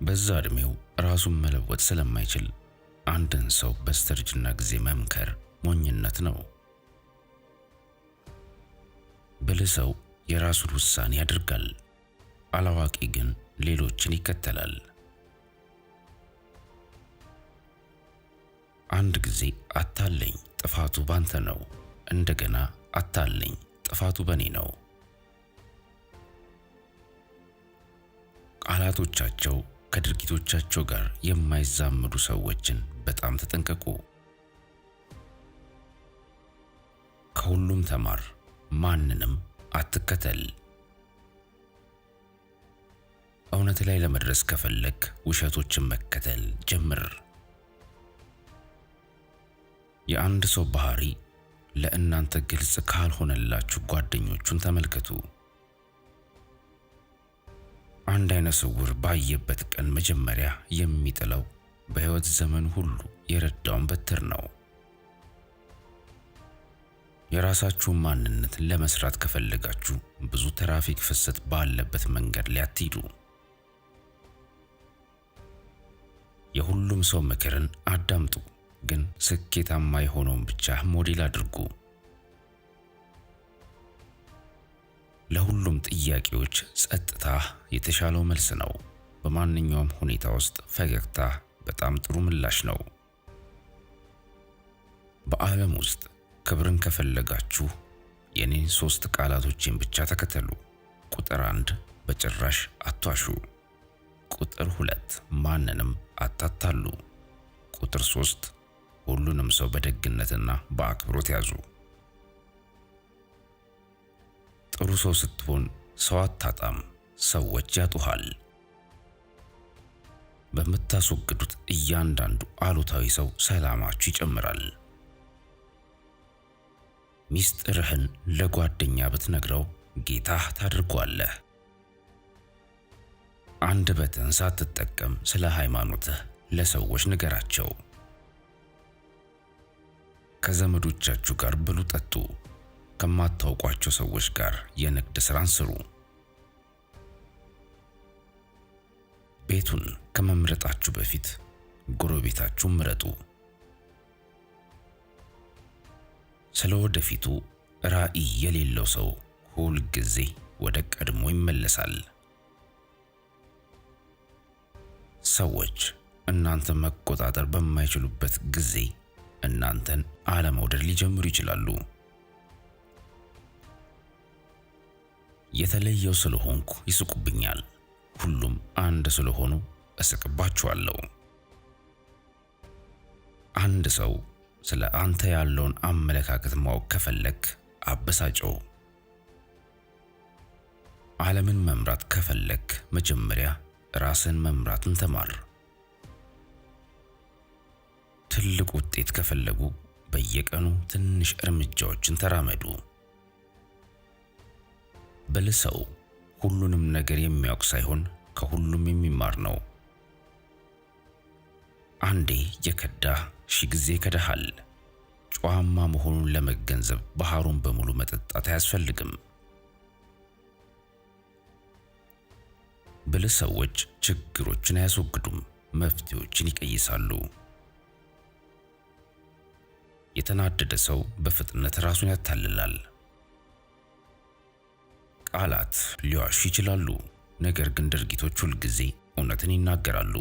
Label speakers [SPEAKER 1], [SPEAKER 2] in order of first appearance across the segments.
[SPEAKER 1] በዛ እድሜው ራሱን መለወጥ ስለማይችል አንድን ሰው በስተርጅና ጊዜ መምከር ሞኝነት ነው። ብልህ ሰው የራሱን ውሳኔ ያደርጋል፣ አላዋቂ ግን ሌሎችን ይከተላል። አንድ ጊዜ አታለኝ፣ ጥፋቱ ባንተ ነው። እንደገና አታለኝ፣ ጥፋቱ በኔ ነው። ቃላቶቻቸው ከድርጊቶቻቸው ጋር የማይዛመዱ ሰዎችን በጣም ተጠንቀቁ። ከሁሉም ተማር፣ ማንንም አትከተል። እውነት ላይ ለመድረስ ከፈለክ ውሸቶችን መከተል ጀምር። የአንድ ሰው ባህሪ ለእናንተ ግልጽ ካልሆነላችሁ ጓደኞቹን ተመልከቱ። አንድ አይነ ስውር ባየበት ቀን መጀመሪያ የሚጥለው በሕይወት ዘመን ሁሉ የረዳውን በትር ነው። የራሳችሁን ማንነት ለመስራት ከፈለጋችሁ ብዙ ትራፊክ ፍሰት ባለበት መንገድ ላይ አትሂዱ። የሁሉም ሰው ምክርን አዳምጡ፣ ግን ስኬታማ የሆነውን ብቻ ሞዴል አድርጉ። ለሁሉም ጥያቄዎች ጸጥታ የተሻለው መልስ ነው። በማንኛውም ሁኔታ ውስጥ ፈገግታ በጣም ጥሩ ምላሽ ነው። በዓለም ውስጥ ክብርን ከፈለጋችሁ የኔን 3 ቃላቶችን ብቻ ተከተሉ። ቁጥር 1 በጭራሽ አትዋሹ። ቁጥር 2 ማንንም አታታሉ። ቁጥር 3 ሁሉንም ሰው በደግነትና በአክብሮት ያዙ። ጥሩ ሰው ስትሆን ሰው አታጣም፣ ሰዎች ያጡሃል። በምታስወግዱት እያንዳንዱ አሉታዊ ሰው ሰላማችሁ ይጨምራል። ሚስጥርህን ለጓደኛ ብትነግረው ጌታህ ታድርጓለህ። አንደበትህን ሳትጠቀም ስለ ሃይማኖትህ ለሰዎች ንገራቸው። ከዘመዶቻችሁ ጋር ብሉ ጠጡ፣ ከማታውቋቸው ሰዎች ጋር የንግድ ሥራን ስሩ። ቤቱን ከመምረጣችሁ በፊት ጎረቤታችሁን ምረጡ። ስለ ወደፊቱ ራዕይ የሌለው ሰው ሁል ጊዜ ወደ ቀድሞ ይመለሳል። ሰዎች እናንተን መቆጣጠር በማይችሉበት ጊዜ እናንተን አለመውደድ ሊጀምሩ ይችላሉ። የተለየው ስለሆንኩ ይስቁብኛል፣ ሁሉም አንድ ስለሆኑ እስቅባቸዋለሁ። አንድ ሰው ስለ አንተ ያለውን አመለካከት ማወቅ ከፈለክ አበሳጨው። ዓለምን መምራት ከፈለክ መጀመሪያ ራስን መምራትን ተማር። ትልቅ ውጤት ከፈለጉ በየቀኑ ትንሽ እርምጃዎችን ተራመዱ። ብልህ ሰው ሁሉንም ነገር የሚያውቅ ሳይሆን ከሁሉም የሚማር ነው። አንዴ የከዳህ 1000 ጊዜ ከደሃል። ጨዋማ መሆኑን ለመገንዘብ ባህሩን በሙሉ መጠጣት አያስፈልግም። ብልህ ሰዎች ችግሮችን አያስወግዱም፣ መፍትሄዎችን ይቀይሳሉ። የተናደደ ሰው በፍጥነት ራሱን ያታልላል። ቃላት ሊዋሹ ይችላሉ፣ ነገር ግን ድርጊቶች ሁልጊዜ እውነትን ይናገራሉ።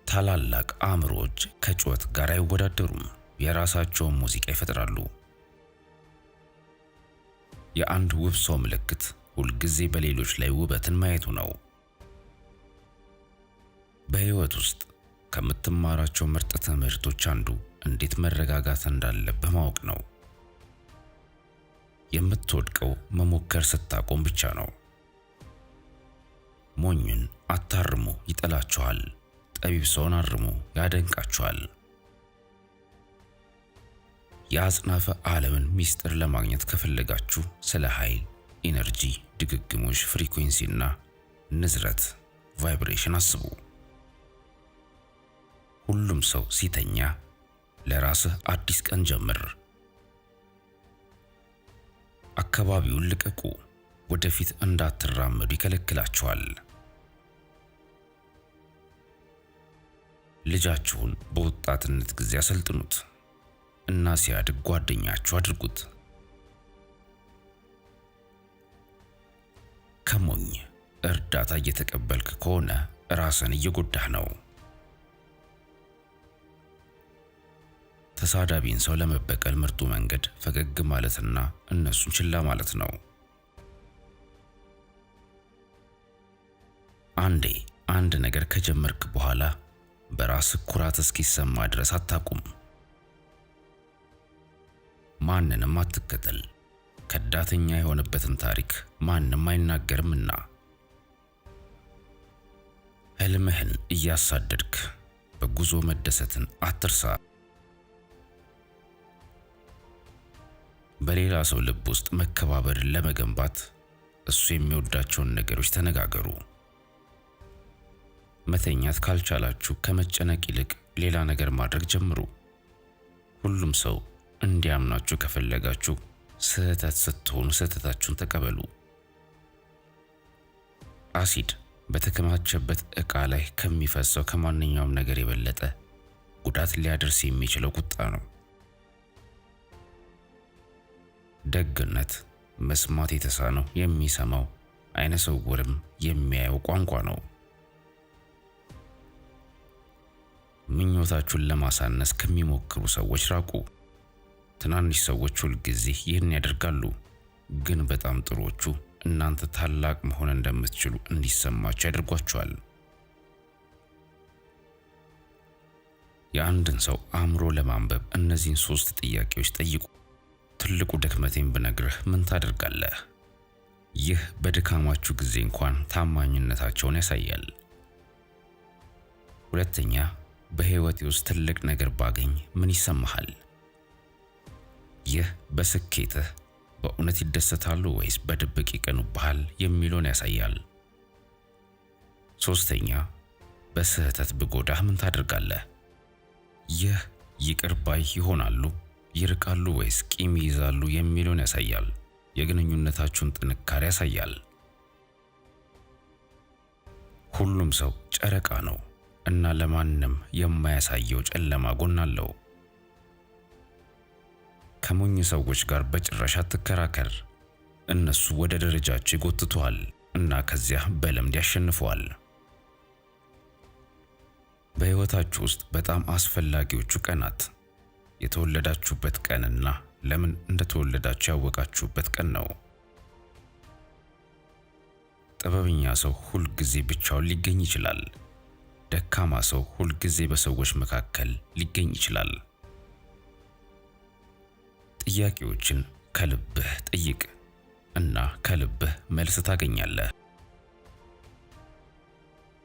[SPEAKER 1] ታላላቅ አእምሮዎች ከጩኸት ጋር አይወዳደሩም፣ የራሳቸውን ሙዚቃ ይፈጥራሉ። የአንድ ውብ ሰው ምልክት ሁልጊዜ በሌሎች ላይ ውበትን ማየቱ ነው። በሕይወት ውስጥ ከምትማራቸው ምርጥ ትምህርቶች አንዱ እንዴት መረጋጋት እንዳለብህ ማወቅ ነው። የምትወድቀው መሞከር ስታቆም ብቻ ነው። ሞኝን አታርሙ፣ ይጠላችኋል። ጠቢብ ሰውን አርሙ፣ ያደንቃችኋል። የአጽናፈ ዓለምን ሚስጥር ለማግኘት ከፈለጋችሁ ስለ ኃይል፣ ኢነርጂ፣ ድግግሞሽ፣ ፍሪኩዌንሲና ንዝረት ቫይብሬሽን አስቡ። ሁሉም ሰው ሲተኛ ለራስህ አዲስ ቀን ጀምር። አካባቢውን ልቀቁ፣ ወደፊት እንዳትራመዱ ይከለክላችኋል። ልጃችሁን በወጣትነት ጊዜ አሰልጥኑት እና ሲያድግ ጓደኛችሁ አድርጉት። ከሞኝ እርዳታ እየተቀበልክ ከሆነ ራስን እየጎዳህ ነው። ተሳዳቢን ሰው ለመበቀል ምርጡ መንገድ ፈገግ ማለትና እነሱን ችላ ማለት ነው። አንዴ አንድ ነገር ከጀመርክ በኋላ በራስህ ኩራት እስኪሰማ ድረስ አታቁም። ማንንም አትከተል፣ ከዳተኛ የሆነበትን ታሪክ ማንም አይናገርምና። ህልምህን እያሳደድክ በጉዞ መደሰትን አትርሳ። በሌላ ሰው ልብ ውስጥ መከባበርን ለመገንባት እሱ የሚወዳቸውን ነገሮች ተነጋገሩ። መተኛት ካልቻላችሁ ከመጨነቅ ይልቅ ሌላ ነገር ማድረግ ጀምሩ። ሁሉም ሰው እንዲያምናችሁ ከፈለጋችሁ ስህተት ስትሆኑ ስህተታችሁን ተቀበሉ። አሲድ በተከማቸበት ዕቃ ላይ ከሚፈሰው ከማንኛውም ነገር የበለጠ ጉዳት ሊያደርስ የሚችለው ቁጣ ነው። ደግነት መስማት የተሳነው የሚሰማው፣ አይነ ስውርም የሚያየው ቋንቋ ነው። ምኞታችሁን ለማሳነስ ከሚሞክሩ ሰዎች ራቁ። ትናንሽ ሰዎች ሁል ጊዜ ይህን ያደርጋሉ፣ ግን በጣም ጥሩዎቹ እናንተ ታላቅ መሆን እንደምትችሉ እንዲሰማችሁ ያደርጓችኋል። የአንድን ሰው አእምሮ ለማንበብ እነዚህን 3 ጥያቄዎች ጠይቁ። ትልቁ ድክመቴን ብነግርህ ምን ታደርጋለህ? ይህ በድካማችሁ ጊዜ እንኳን ታማኝነታቸውን ያሳያል። ሁለተኛ፣ በህይወቴ ውስጥ ትልቅ ነገር ባገኝ ምን ይሰማሃል? ይህ በስኬትህ በእውነት ይደሰታሉ ወይስ በድብቅ ይቀኑብሃል የሚለውን ያሳያል። ሶስተኛ፣ በስህተት ብጎዳህ ምን ታደርጋለህ? ይህ ይቅር ባይ ይሆናሉ፣ ይርቃሉ ወይስ ቂም ይይዛሉ የሚለውን ያሳያል። የግንኙነታችሁን ጥንካሬ ያሳያል። ሁሉም ሰው ጨረቃ ነው እና ለማንም የማያሳየው ጨለማ ጎን አለው። ከሞኝ ሰዎች ጋር በጭራሽ አትከራከር። እነሱ ወደ ደረጃቸው ይጎትቱሃል እና ከዚያ በልምድ ያሸንፈዋል። በህይወታችሁ ውስጥ በጣም አስፈላጊዎቹ ቀናት የተወለዳችሁበት ቀንና ለምን እንደተወለዳችሁ ያወቃችሁበት ቀን ነው። ጥበበኛ ሰው ሁል ጊዜ ብቻውን ሊገኝ ይችላል። ደካማ ሰው ሁል ጊዜ በሰዎች መካከል ሊገኝ ይችላል። ጥያቄዎችን ከልብህ ጠይቅ እና ከልብህ መልስ ታገኛለህ።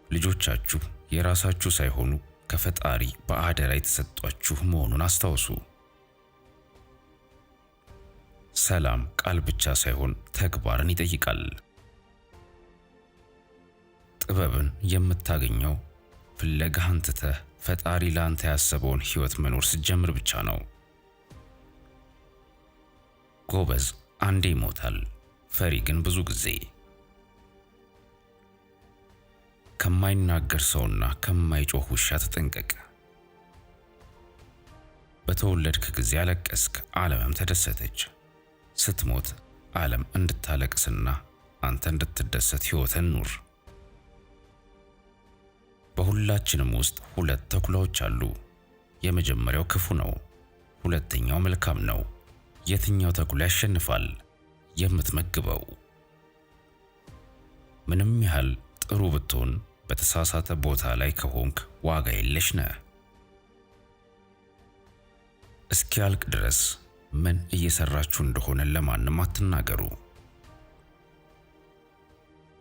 [SPEAKER 1] ልጆቻችሁ የራሳችሁ ሳይሆኑ ከፈጣሪ በአደራ የተሰጧችሁ መሆኑን አስታውሱ። ሰላም ቃል ብቻ ሳይሆን ተግባርን ይጠይቃል። ጥበብን የምታገኘው ፍለጋህን ትተህ ፈጣሪ ላንተ ያሰበውን ህይወት መኖር ስትጀምር ብቻ ነው። ጎበዝ አንዴ ይሞታል፣ ፈሪ ግን ብዙ ጊዜ። ከማይናገር ሰውና ከማይጮህ ውሻ ተጠንቀቅ። በተወለድክ ጊዜ አለቀስክ፣ ዓለምም ተደሰተች። ስትሞት ዓለም እንድታለቅስና አንተ እንድትደሰት ህይወትን ኑር። በሁላችንም ውስጥ 2 ተኩላዎች አሉ። የመጀመሪያው ክፉ ነው፣ ሁለተኛው መልካም ነው። የትኛው ተኩላ ያሸንፋል? የምትመግበው። ምንም ያህል ጥሩ ብትሆን በተሳሳተ ቦታ ላይ ከሆንክ ዋጋ የለሽ ነህ። እስኪያልቅ ድረስ ምን እየሰራችሁ እንደሆነ ለማንም አትናገሩ።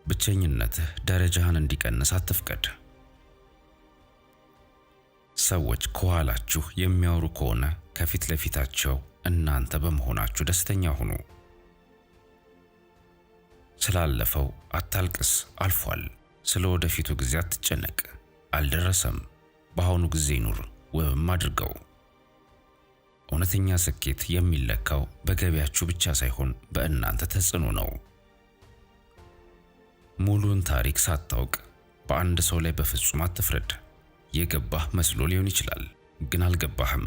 [SPEAKER 1] ብቸኝነትህ ደረጃህን እንዲቀንስ አትፍቀድ። ሰዎች ከኋላችሁ የሚያወሩ ከሆነ ከፊት ለፊታቸው እናንተ በመሆናችሁ ደስተኛ ሁኑ። ስላለፈው አታልቅስ፣ አልፏል። ስለ ወደፊቱ ጊዜ አትጨነቅ፣ አልደረሰም። በአሁኑ ጊዜ ኑር ወይም አድርገው። እውነተኛ ስኬት የሚለካው በገቢያችሁ ብቻ ሳይሆን በእናንተ ተጽዕኖ ነው። ሙሉን ታሪክ ሳታውቅ በአንድ ሰው ላይ በፍጹም አትፍረድ። የገባህ መስሎ ሊሆን ይችላል፣ ግን አልገባህም።